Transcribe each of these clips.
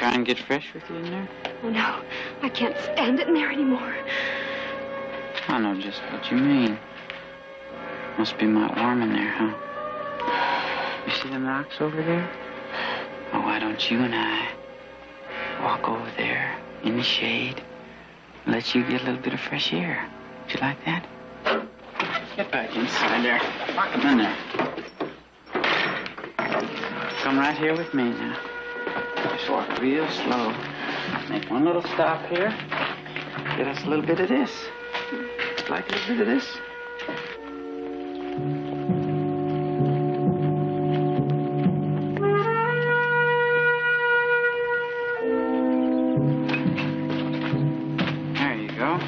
try and get fresh with you in there? Oh, no. I can't stand it in there anymore. I know just what you mean. Must be mighty warm in there, huh? You see them rocks over there? Well, why don't you and I walk over there in the shade and let you get a little bit of fresh air? Would you like that? Get back inside there. Lock them in there. Come right here with me now. Just walk real slow. Make one little stop here. Get us a little bit of this. Like a little bit of this? There you go.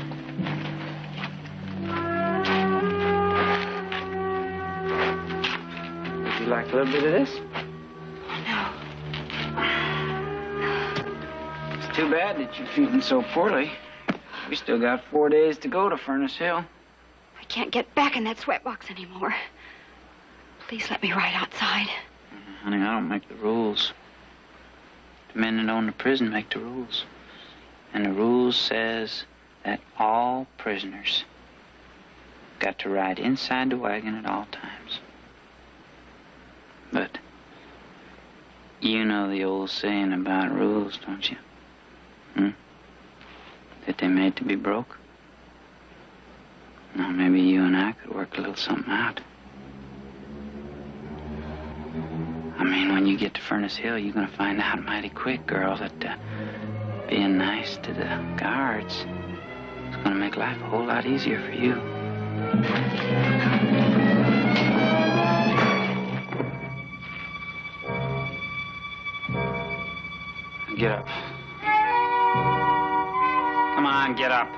Would you like a little bit of this? Too bad that you're feeling so poorly. We still got 4 days to go to Furnace Hill. I can't get back in that sweatbox anymore. Please let me ride outside. Honey, I don't make the rules. The men that own the prison make the rules. And the rules says that all prisoners got to ride inside the wagon at all times. But you know the old saying about rules, don't you? That they're made to be broke? Now, maybe you and I could work a little something out. I mean, when you get to Furnace Hill, you're going to find out mighty quick, girl, that being nice to the guards is going to make life a whole lot easier for you. Get up. Come on, get up.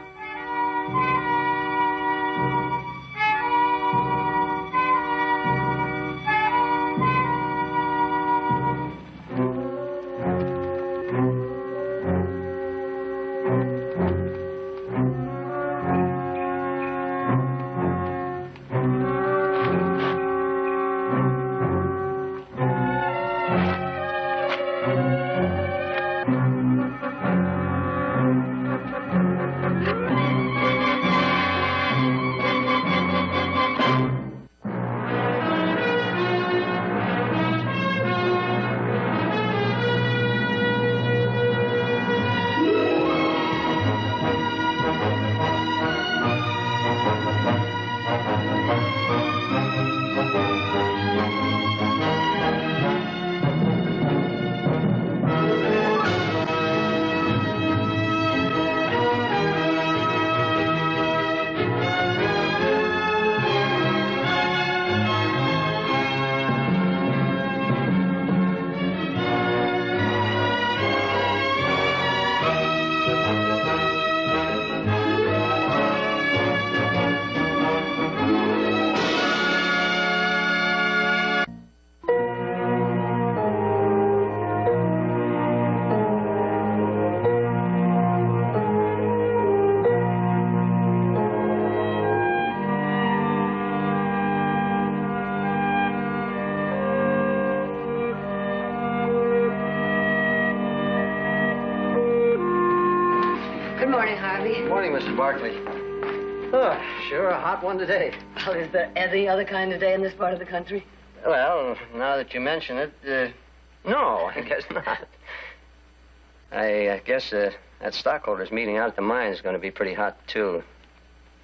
Mrs. Barkley. Oh, sure, a hot one today. Well, is there any other kind of day in this part of the country? Well, now that you mention it, no, I guess not. I guess that stockholders meeting out at the mine is going to be pretty hot, too.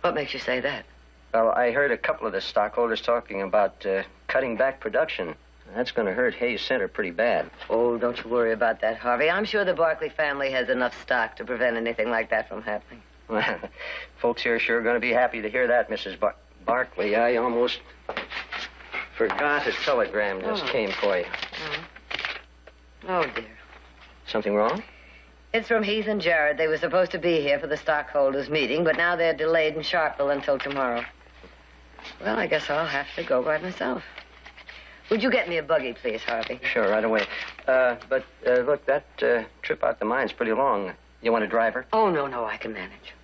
What makes you say that? Well, I heard a couple of the stockholders talking about cutting back production. That's going to hurt Hayes Center pretty bad. Oh, don't you worry about that, Harvey. I'm sure the Barkley family has enough stock to prevent anything like that from happening. Well, folks here are sure going to be happy to hear that, Mrs. Barkley. I almost forgot a telegram just came for you. Oh, dear. Something wrong? It's from Heath and Jared. They were supposed to be here for the stockholders' meeting, but now they're delayed in Sharpeville until tomorrow. Well, I guess I'll have to go by myself. Would you get me a buggy, please, Harvey? Sure, right away. But look, that trip out the mine's pretty long. You want a driver? Oh, no, I can manage.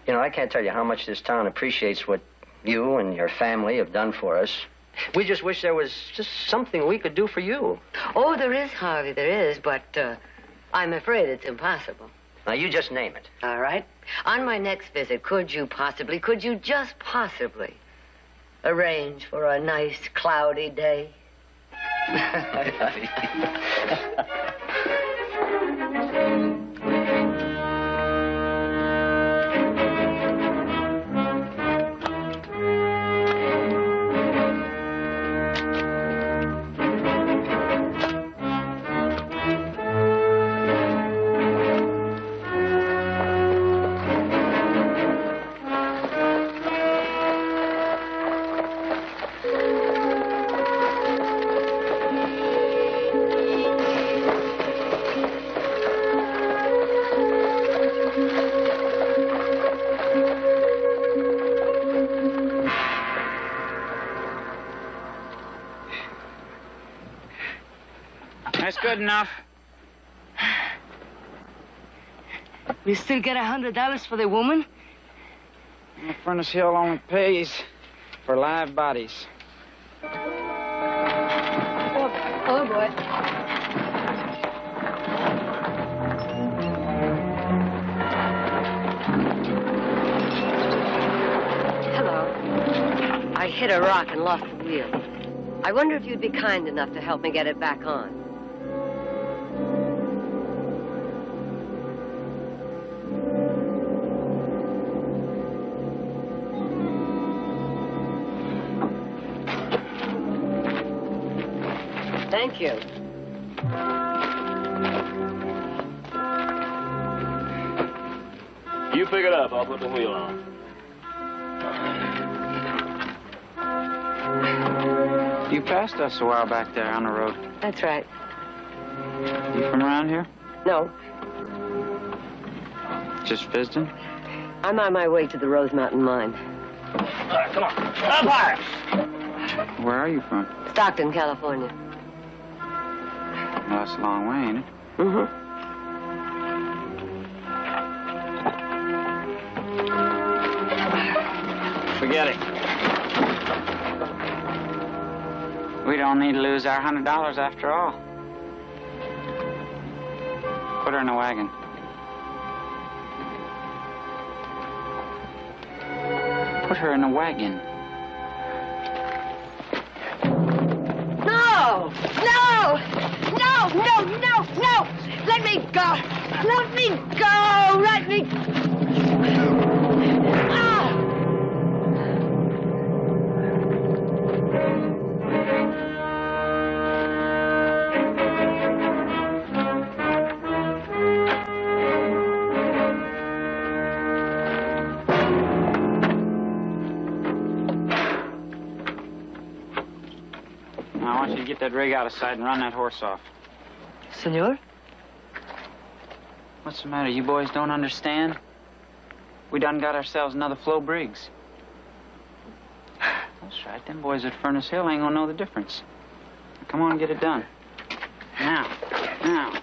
You know, I can't tell you how much this town appreciates what you and your family have done for us. We just wish there was just something we could do for you. Oh, there is, Harvey, there is, but I'm afraid it's impossible. Now, you just name it. All right. On my next visit, could you just possibly arrange for a nice cloudy day? That's good enough. We still get $100 for the woman? Well, Furnace Hill only pays for live bodies. Oh, boy. Hello. I hit a rock and lost the wheel. I wonder if you'd be kind enough to help me get it back on. Thank you. You pick it up. I'll put the wheel on. You passed us a while back there on the road. That's right. You from around here? No, Just visiting? I'm on my way to the Rose Mountain mine. All right, come on. Up higher. Where are you from? Stockton, California. Well, that's a long way, ain't it? Mm-hmm. Forget it. We don't need to lose our $100 after all. Put her in the wagon. Put her in the wagon. No! No! No! No! No! No! Let me go! Let me go! Let me... Ah! Now, I want you to get that rig out of sight and run that horse off. Senor? What's the matter? You boys don't understand? We done got ourselves another Flo Briggs. That's right. Them boys at Furnace Hill ain't gonna know the difference. Now, come on and get it done. Now. Now.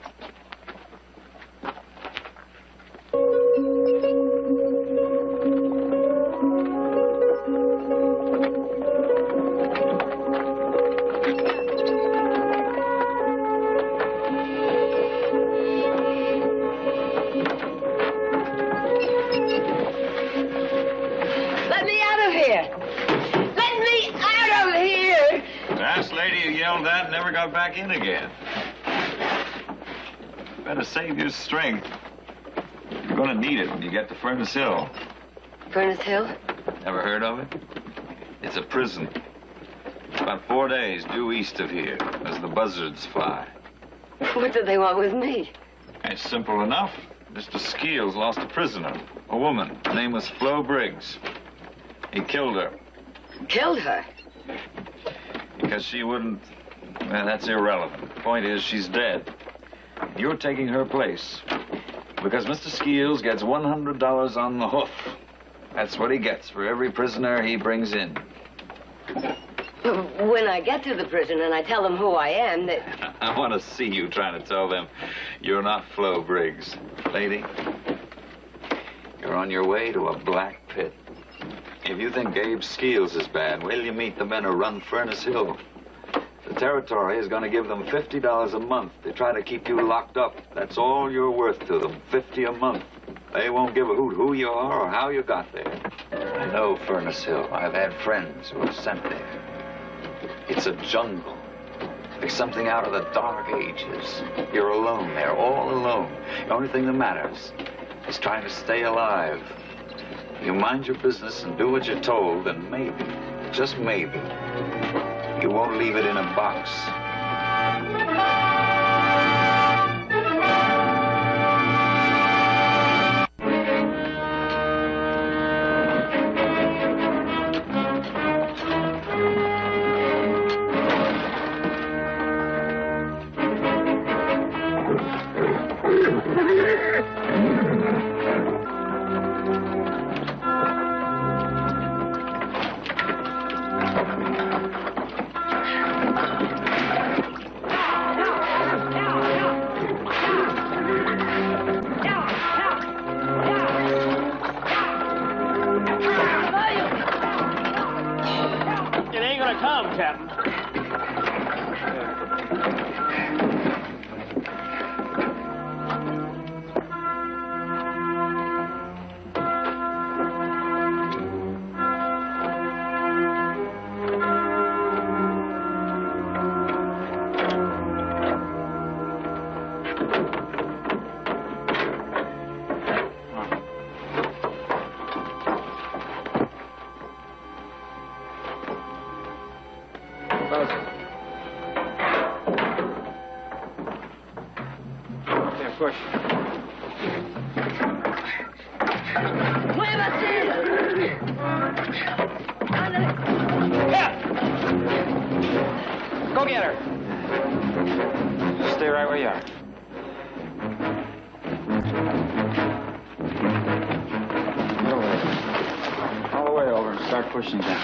Let me out of here! Let me out of here! The last lady you yelled at never got back in again. Better save your strength. You're gonna need it when you get to Furnace Hill. Furnace Hill? Never heard of it? It's a prison. About 4 days due east of here, as the buzzards fly. What do they want with me? It's simple enough. Mr. Skeels lost a prisoner, a woman. Her name was Flo Briggs. He killed her. Killed her? Because she wouldn't... Well, that's irrelevant. The point is, she's dead. You're taking her place. Because Mr. Skeels gets $100 on the hoof. That's what he gets for every prisoner he brings in. When I get to the prison and I tell them who I am, they... I want to see you trying to tell them you're not Flo Briggs. Lady, you're on your way to a black pit. If you think Gabe Skeels is bad, wait till you meet the men who run Furnace Hill. They'll territory is going to give them $50 a month. They try to keep you locked up. That's all you're worth to them, $50 a month. They won't give a hoot who you are or how you got there. I know Furnace Hill. I've had friends who were sent there. It's a jungle. Like something out of the Dark Ages. You're alone there, all alone. The only thing that matters is trying to stay alive. You mind your business and do what you're told, and maybe, just maybe, you won't leave it in a box. Go get her. Stay right where you are. Get over there. All the way over and start pushing down.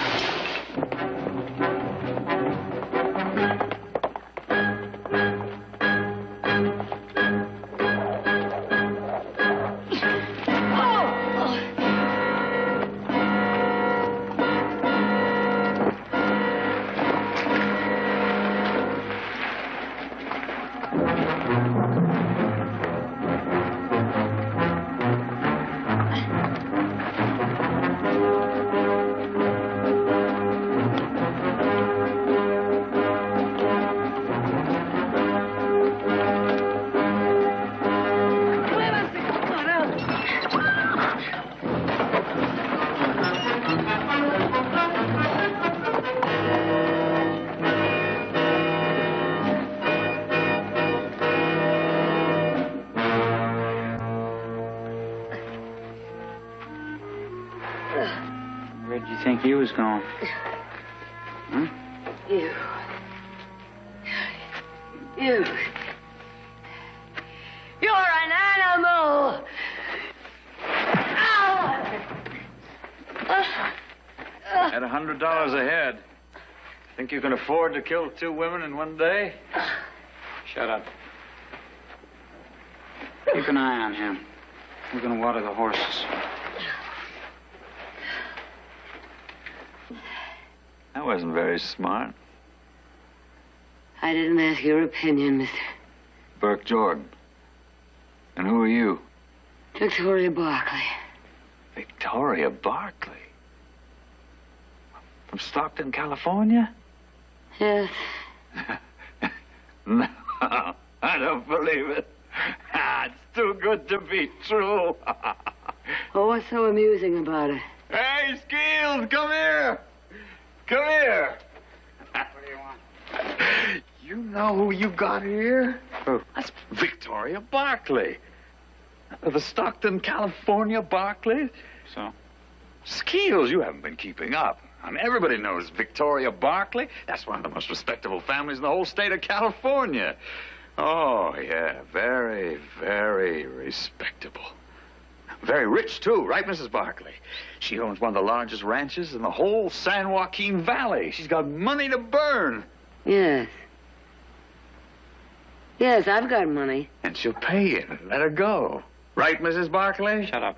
Where'd you think he was going? Hmm? You. You're an animal! At $100 a head, think you can afford to kill 2 women in one day? Shut up. Keep an eye on him. We're gonna water the horses. That wasn't very smart. I didn't ask your opinion, Mr. Burke Jordan. And who are you? Victoria Barkley. Victoria Barkley? From Stockton, California? Yes. No, I don't believe it. It's too good to be true. Oh, what's so amusing about it? Hey, Skeels, come here. Come here. What do you want? You know who you got here? Who? That's Victoria Barkley. The Stockton, California Barkley. So? Skeels, you haven't been keeping up. I mean, everybody knows Victoria Barkley. That's one of the most respectable families in the whole state of California. Oh, yeah, very, very respectable. Very rich, too, right, Mrs. Barkley? She owns one of the largest ranches in the whole San Joaquin Valley. She's got money to burn. Yes. Yes, I've got money. And she'll pay you. Let her go. Right, Mrs. Barkley? Shut up.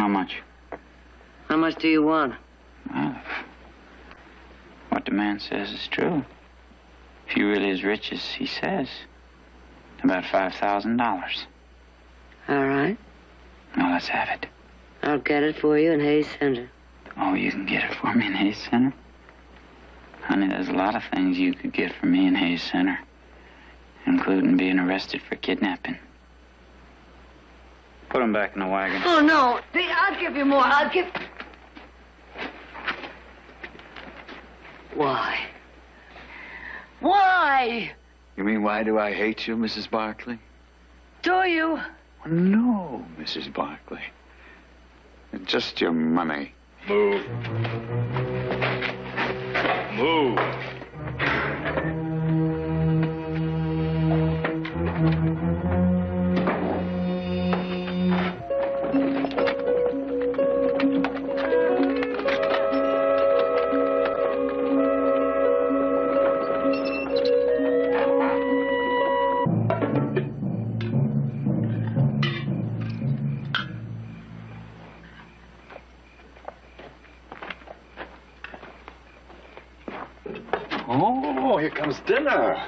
How much? How much do you want? Well, what the man says is true. If you're really as rich as he says, about $5,000. All right. Well, let's have it. I'll get it for you in Hayes Center. Oh, you can get it for me in Hayes Center? Honey, there's a lot of things you could get for me in Hayes Center, including being arrested for kidnapping. Put him back in the wagon. Oh, no. I'll give you more. I'll give... Why? Why? You mean, why do I hate you, Mrs. Barkley? Do you? No, Mrs. Barkley. Just your money. Move. Move. Oh, here comes dinner.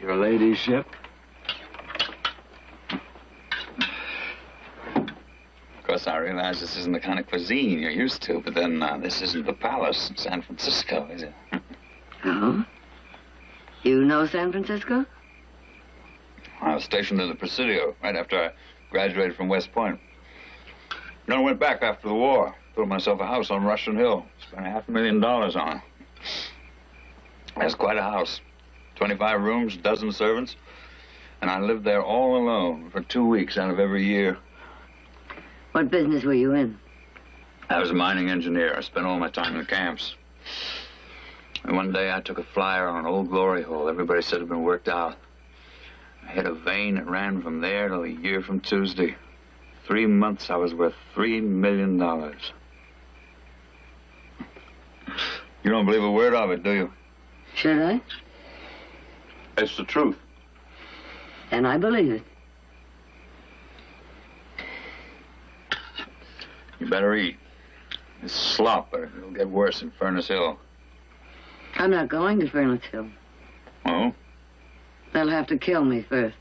Your ladyship. Of course, I realize this isn't the kind of cuisine you're used to, but then this isn't the palace in San Francisco, is it? Oh? You know San Francisco? I was stationed in the Presidio right after I graduated from West Point. Then I went back after the war. Built myself a house on Russian Hill. Spent $500,000 on it. That's quite a house. 25 rooms, dozen servants. And I lived there all alone for 2 weeks out of every year. What business were you in? I was a mining engineer. I spent all my time in the camps. And one day I took a flyer on an old glory hole. Everybody said it had been worked out. I hit a vein that ran from there till a year from Tuesday. 3 months, I was worth $3 million. You don't believe a word of it, do you? Should I? It's the truth. Then I believe it. You better eat. It's slop, but it'll get worse in Furnace Hill. I'm not going to Furnace Hill. Oh? They'll have to kill me first.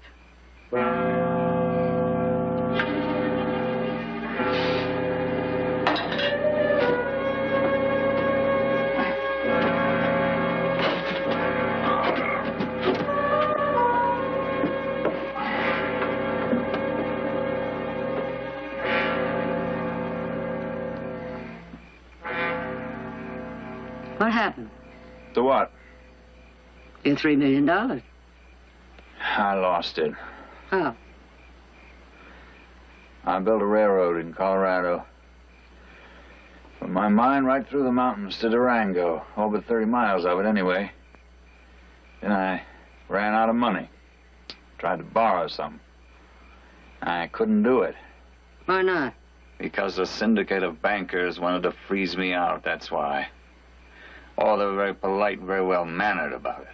What happened? To what? Your $3 million. I lost it. How? I built a railroad in Colorado. From my mine right through the mountains to Durango. All but 30 miles of it anyway. Then I ran out of money. Tried to borrow some. I couldn't do it. Why not? Because a syndicate of bankers wanted to freeze me out, that's why. Oh, they were very polite and very well-mannered about it.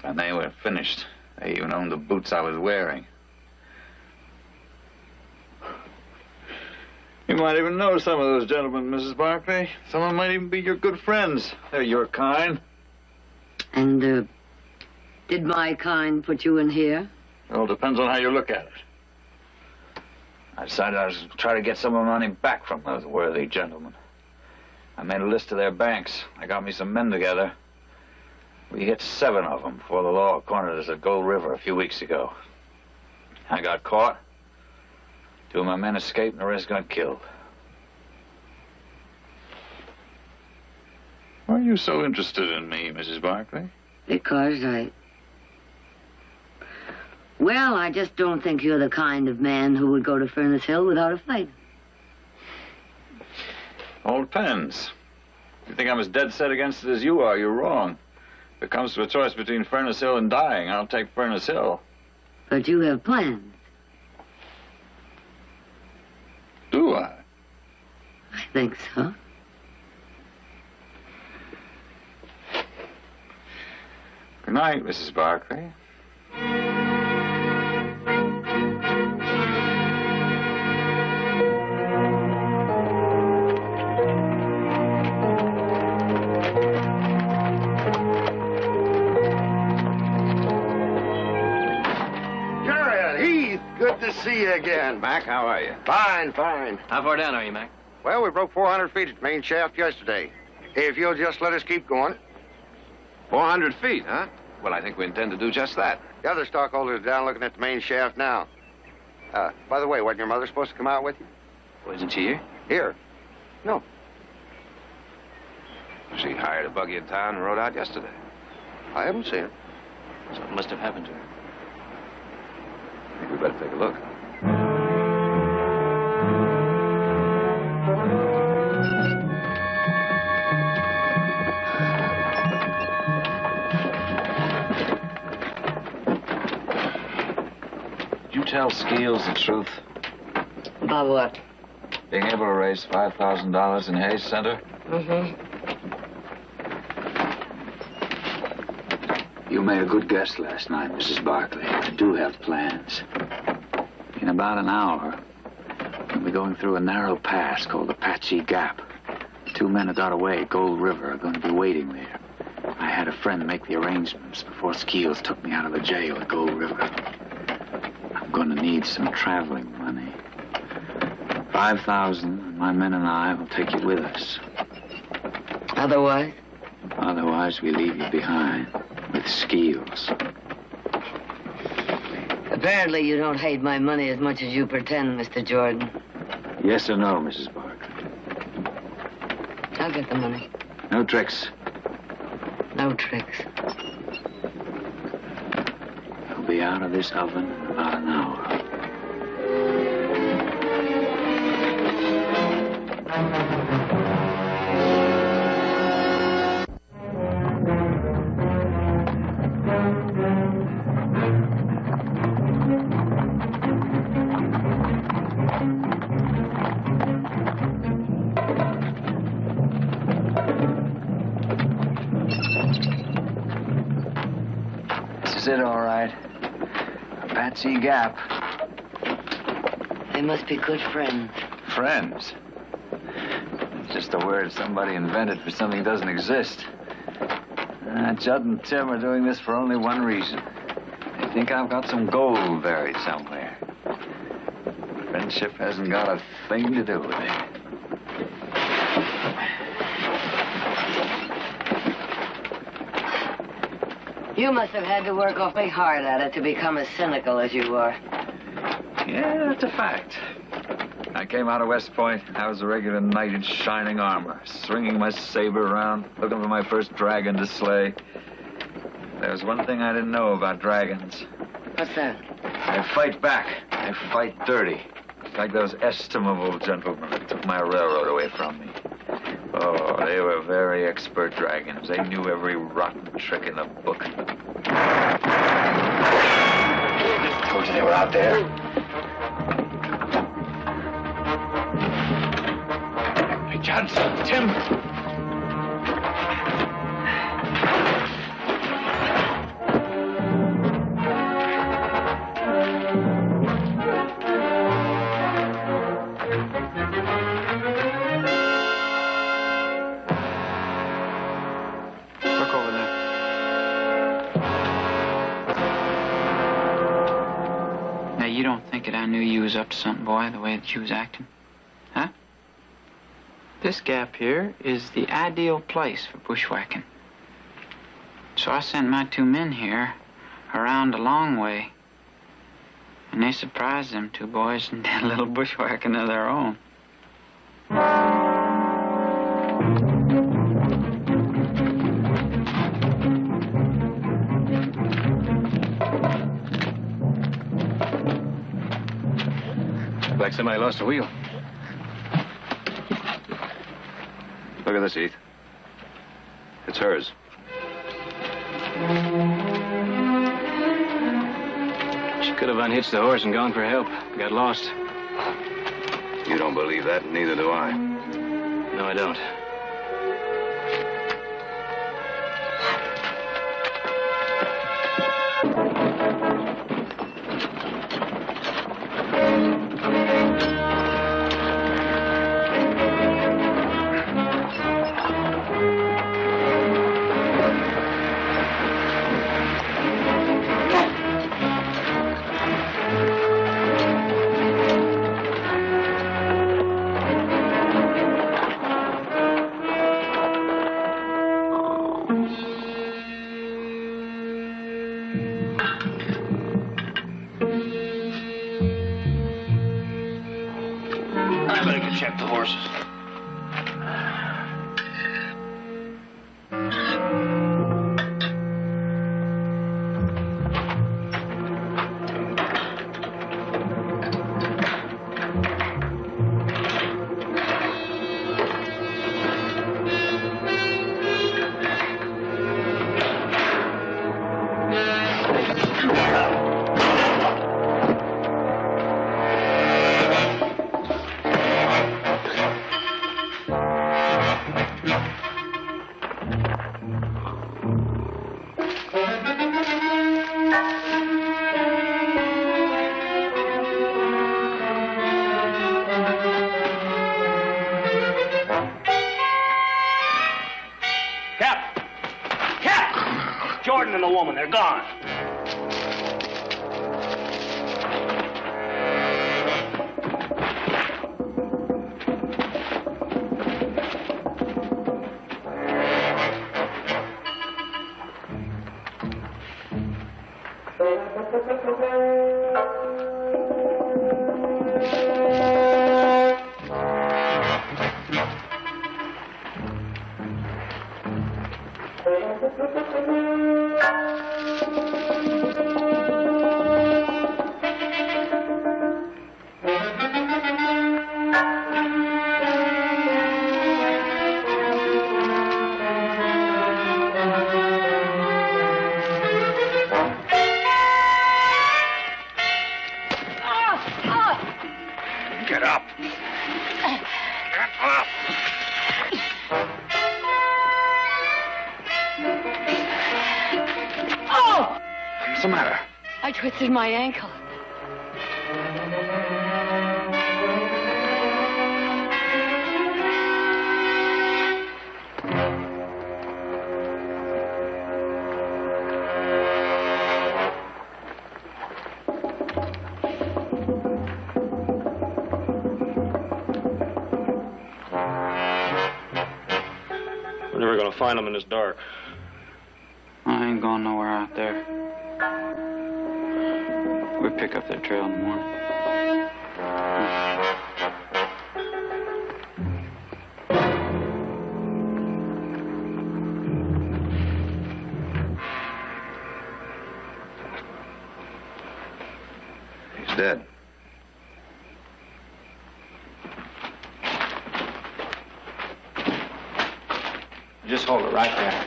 And they were finished. They even owned the boots I was wearing. You might even know some of those gentlemen, Mrs. Barkley. Some of them might even be your good friends. They're your kind. And, did my kind put you in here? Well, it depends on how you look at it. I decided I was going to try to get some of my money back from those worthy gentlemen. I made a list of their banks. I got me some men together. We hit 7 of them before the law cornered us at Gold River a few weeks ago. I got caught. 2 of my men escaped and the rest got killed. Why are you so interested in me, Mrs. Barkley? Because Well, I just don't think you're the kind of man who would go to Furnace Hill without a fight. All depends. If you think I'm as dead set against it as you are, you're wrong. If it comes to a choice between Furnace Hill and dying, I'll take Furnace Hill. But you have plans. Do I? I think so. Good night, Mrs. Barclay. Good to see you again. Mac, how are you? Fine, fine. How far down are you, Mac? Well, we broke 400 feet at the main shaft yesterday. If you'll just let us keep going. 400 feet, huh? Well, I think we intend to do just that. The other stockholders are down looking at the main shaft now. By the way, wasn't your mother supposed to come out with you? Well, isn't she here? Here? No. She hired a buggy in town and rode out yesterday. I haven't seen her. Something must have happened to her. I think we better take a look. Did you tell Skeels the truth? About what? Being able to raise $5,000 in Hayes Center? Mm-hmm. You made a good guess last night, Mrs. Barclay. I do have plans. In about an hour, we'll be going through a narrow pass called the Apache Gap. 2 men who got away at Gold River are going to be waiting there. I had a friend make the arrangements before Skeels took me out of the jail at Gold River. I'm going to need some traveling money. 5,000, and my men and I will take you with us. Otherwise? Otherwise, we leave you behind. With Skeels. Apparently you don't hate my money as much as you pretend, Mr. Jordan. Yes or no, Mrs. Barclay? I'll get the money. No tricks. No tricks. I'll be out of this oven in about an hour. Is it all right? Apache Gap. They must be good friends. Friends? It's just a word somebody invented for something that doesn't exist. Judd and Tim are doing this for only one reason. They think I've got some gold buried somewhere. Friendship hasn't got a thing to do with it. You must have had to work awfully hard at it to become as cynical as you are. Yeah, that's a fact. I came out of West Point. I was a regular knight in shining armor, swinging my saber around, looking for my first dragon to slay. There was one thing I didn't know about dragons. What's that? They fight back. They fight dirty. Like those estimable gentlemen that took my railroad away from me. Oh, they were very expert dragons. They knew every rotten trick in the book. I told you they were out there. Hey, Janssen, Tim. You don't think that I knew you was up to something, boy, the way that you was acting? Huh? This gap here is the ideal place for bushwhacking. So I sent my 2 men here around a long way. And they surprised them 2 boys and did a little bushwhacking of their own. Like somebody lost a wheel. Look at this, Heath. It's hers. She could have unhitched the horse and gone for help. Got lost. You don't believe that, and neither do I. No, I don't. Check the horses. Jordan and the woman, they're gone. Get up. Get up. Oh! What's the matter? I twisted my ankle. We're never gonna find them in this dark. I ain't going nowhere out there. We'll pick up that trail in the morning. He's dead. Just hold it right there.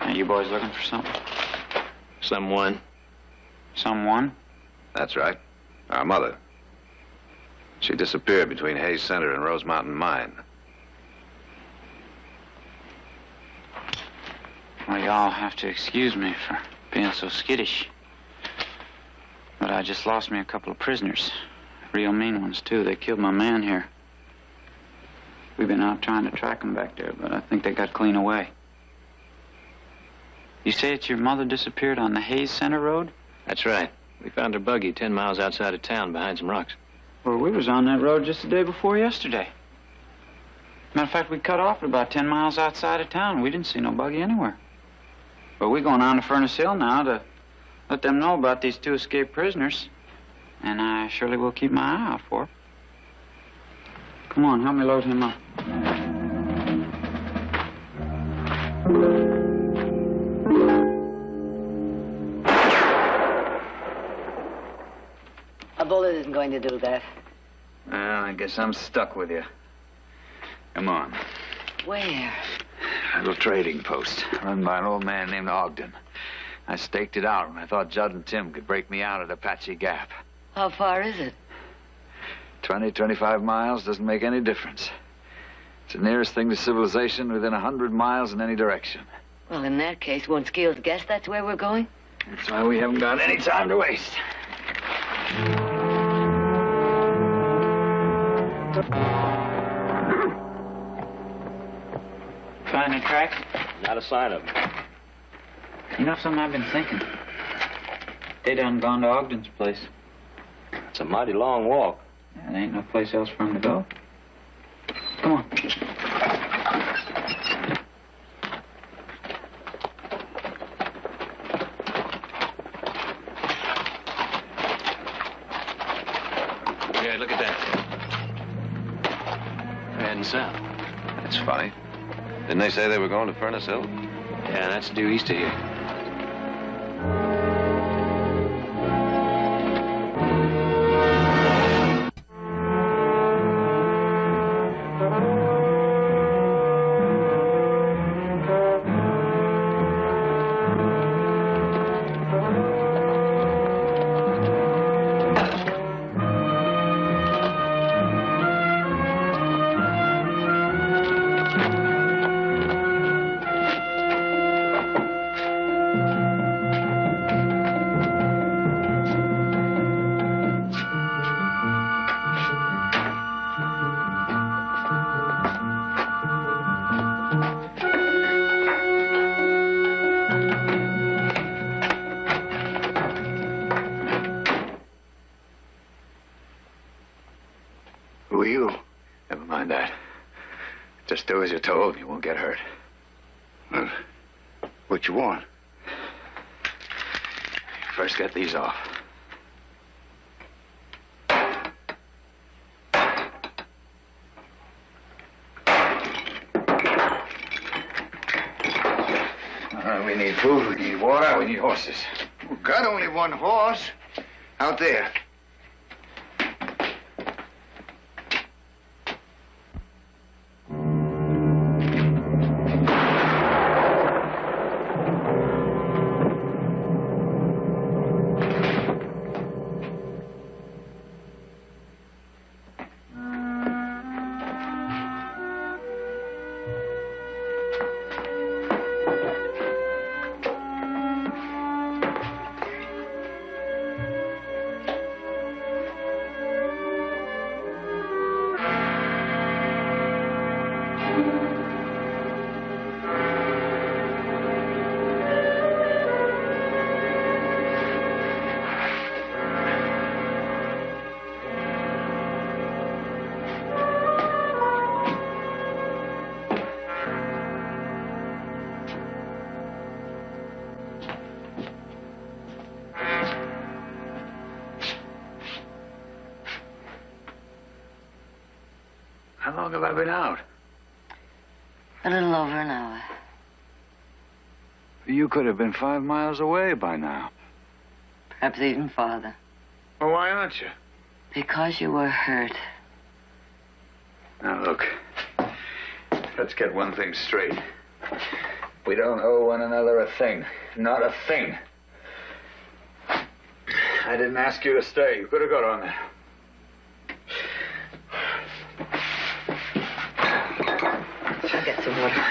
Are you boys looking for something? Someone. Someone? That's right. Our mother. She disappeared between Hayes Center and Rose Mountain Mine. Well, y'all have to excuse me for being so skittish. But I just lost me a couple of prisoners. Real mean ones, too. They killed my man here. We've been out trying to track them back there, but I think they got clean away. You say it's your mother disappeared on the Hayes Center Road? That's right. We found her buggy 10 miles outside of town behind some rocks. Well, we was on that road just the day before yesterday. Matter of fact, we cut off at about 10 miles outside of town. We didn't see no buggy anywhere. But we're going on to Furnace Hill now to let them know about these 2 escaped prisoners. And I surely will keep my eye out for her. Come on, help me load him up. A bullet isn't going to do that. Well, I guess I'm stuck with you. Come on. Where? A little trading post run by an old man named Ogden. I staked it out when I thought Judd and Tim could break me out at Apache Gap. How far is it? 20, 25 miles doesn't make any difference. It's the nearest thing to civilization within 100 miles in any direction. Well, in that case, won't Skeels guess that's where we're going? That's why we haven't got any time to waste. Find any tracks? Not a sign of him. You know something I've been thinking? They done gone to Ogden's place. It's a mighty long walk. Yeah, there ain't no place else for him to go. Come on. Yeah, look at that. They're heading south. That's funny. Didn't they say they were going to Furnace Hill? Yeah, that's due east of here. Who are you? Never mind that. Just do as you're told and you won't get hurt. Well, what you want? First get these off. We need food, we need water, we need horses. We've got only one horse. Out there. How long have I been out? A little over an hour. You could have been 5 miles away by now. Perhaps even farther. Well, why aren't you? Because you were hurt. Now, look. Let's get one thing straight. We don't owe one another a thing. Not a thing. I didn't ask you to stay. You could have got on there. I'll get some water.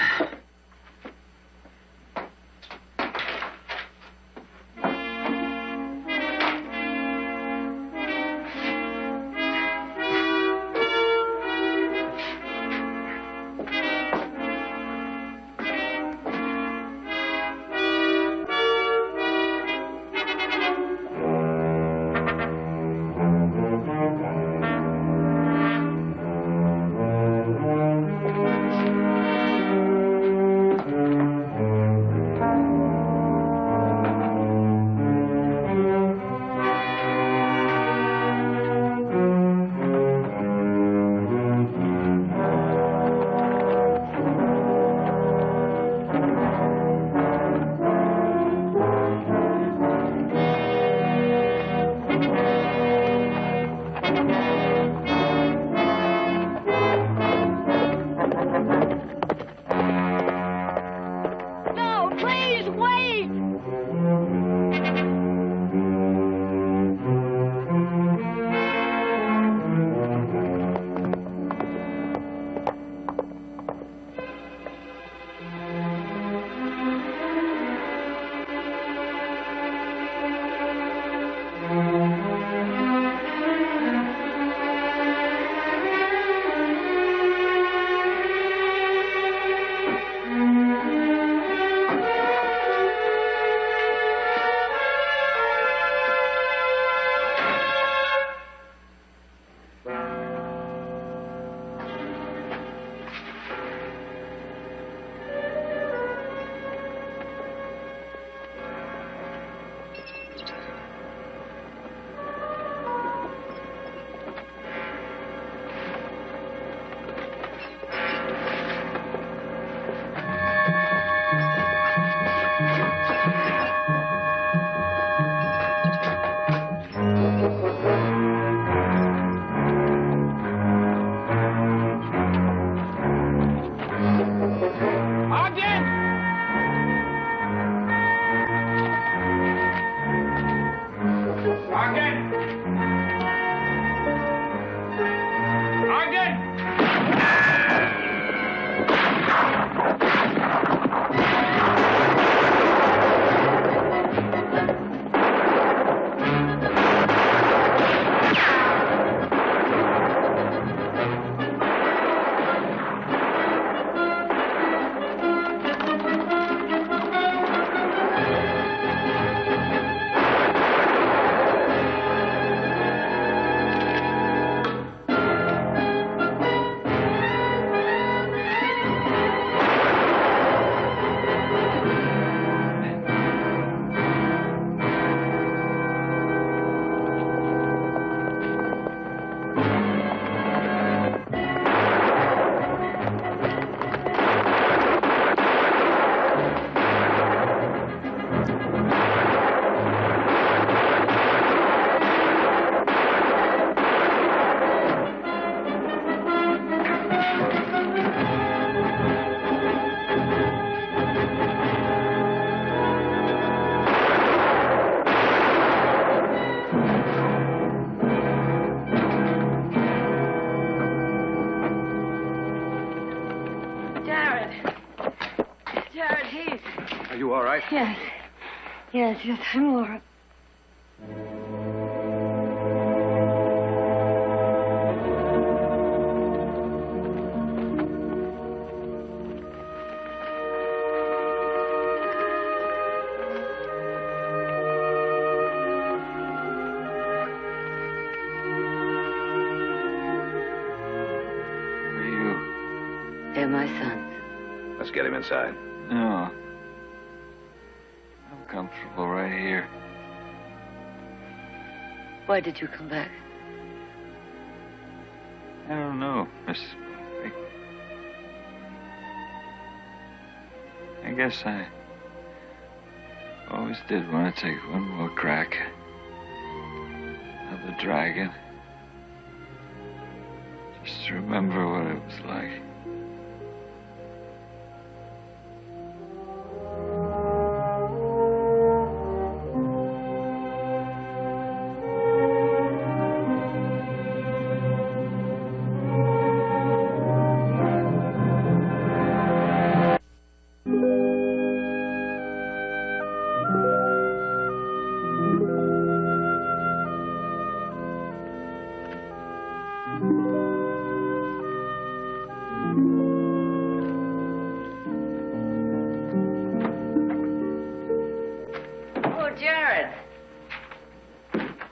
Are you all right? Yes. Yes, I'm all right. Who are you? They're my sons. Let's get him inside. No. I'm comfortable right here. Why did you come back? I don't know, Miss. I guess I always did want to take one more crack at the dragon. Just to remember what it was like.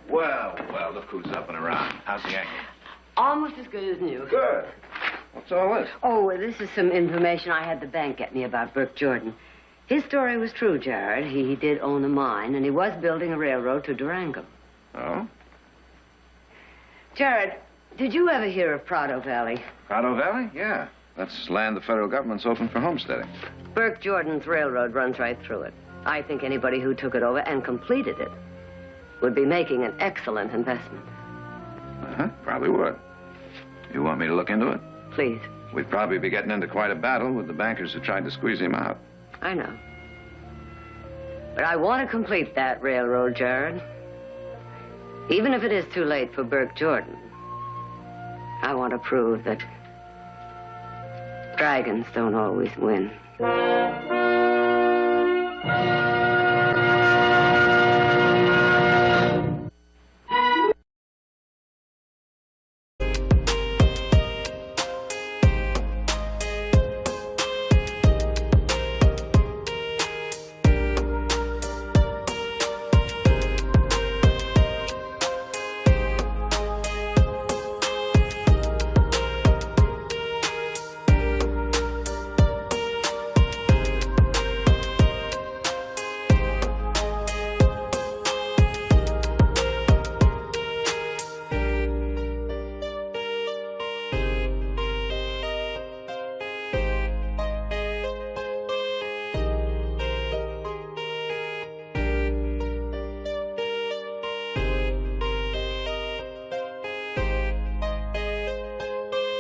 Well, look who's up and around. How's the ankle? Almost as good as new. Good. What's all this? Oh, this is some information I had the bank get me about Burke Jordan. His story was true, Jared. He did own a mine, and he was building a railroad to Durango. Oh? Jared, did you ever hear of Prado Valley? Prado Valley? Yeah. That's land the federal government's open for homesteading. Burke Jordan's railroad runs right through it. I think anybody who took it over and completed it would be making an excellent investment. Uh-huh. Probably would. You want me to look into it? Please. We'd probably be getting into quite a battle with the bankers who tried to squeeze him out. I know. But I want to complete that railroad, Jared. Even if it is too late for Burke Jordan. I want to prove that dragons don't always win.